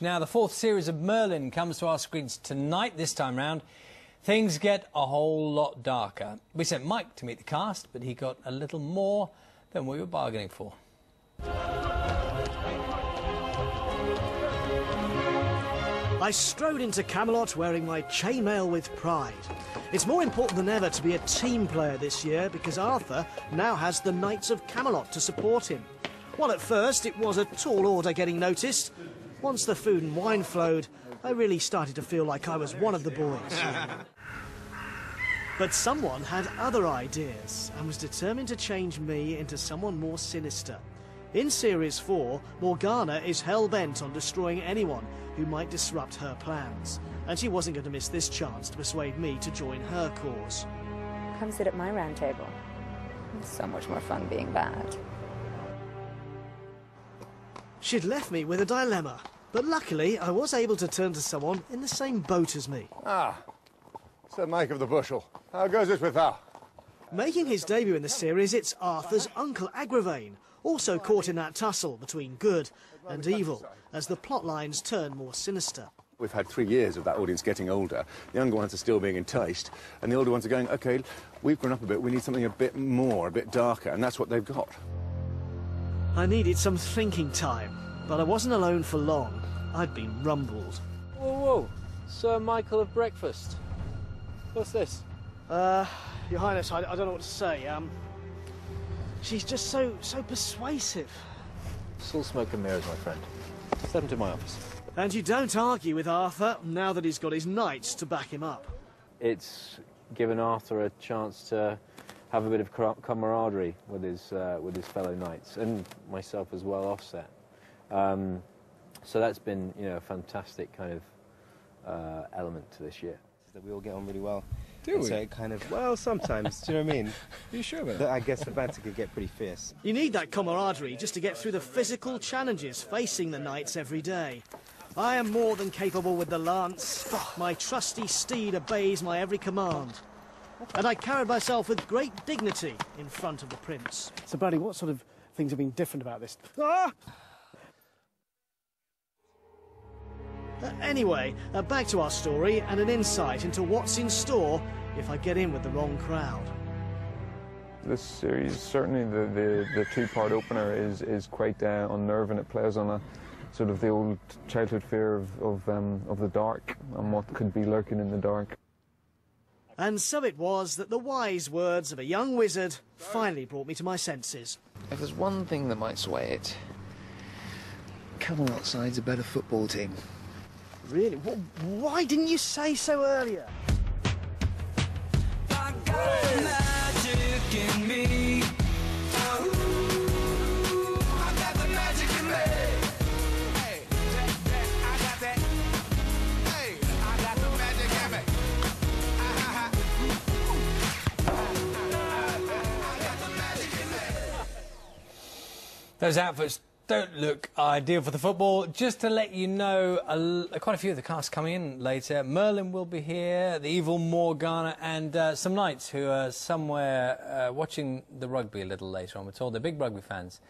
Now, the fourth series of Merlin comes to our screens tonight. This time round, things get a whole lot darker. We sent Mike to meet the cast, but he got a little more than we were bargaining for. I strode into Camelot wearing my chainmail with pride. It's more important than ever to be a team player this year because Arthur now has the Knights of Camelot to support him. While at first it was a tall order getting noticed, once the food and wine flowed, I really started to feel like I was one of the boys. But someone had other ideas and was determined to change me into someone more sinister. In Series 4, Morgana is hell-bent on destroying anyone who might disrupt her plans, and she wasn't going to miss this chance to persuade me to join her cause. Come sit at my round table. It's so much more fun being bad. She'd left me with a dilemma, but luckily I was able to turn to someone in the same boat as me. Ah, Sir Mike of the Bushel. How goes it with thou? Making his debut in the series, it's Arthur's uncle Agravain, also caught in that tussle between good and evil, as the plot lines turn more sinister. We've had 3 years of that audience getting older. The younger ones are still being enticed, and the older ones are going, OK, we've grown up a bit, we need something a bit more, a bit darker, and that's what they've got. I needed some thinking time, but I wasn't alone for long. I'd been rumbled. Whoa, whoa, Sir Michael of breakfast. What's this? Your Highness, I don't know what to say. She's just so persuasive. It's all smoke and mirrors, my friend. Step into my office. And you don't argue with Arthur, now that he's got his knights to back him up. It's given Arthur a chance to have a bit of camaraderie with his fellow knights, and myself as well, offset. So that's been, you know, a fantastic kind of element to this year. That we all get on really well. Do we? So it kind of, well, sometimes, do you know what I mean? Are you sure about That that? I guess the banter could get pretty fierce. You need that camaraderie just to get through the physical challenges facing the knights every day. I am more than capable with the lance. My trusty steed obeys my every command. And I carried myself with great dignity in front of the prince. So, Buddy, what sort of things have been different about this? Ah! Anyway, back to our story and an insight into what's in store if I get in with the wrong crowd. This series, certainly the two-part opener is quite unnerving. It plays on a sort of the old childhood fear of the dark and what could be lurking in the dark. And so it was that the wise words of a young wizard finally brought me to my senses. If there's one thing that might sway it, Camelot side's a better football team. Really? Why didn't you say so earlier? I got magic in me. I got the magic in me. Hey, I got that. Hey, I got the magic in me. I got the magic in me. Those outfits don't look ideal for the football. Just to let you know, quite a few of the cast coming in later. Merlin will be here, the evil Morgana, and some knights who are somewhere watching the rugby a little later on. We're told they're big rugby fans.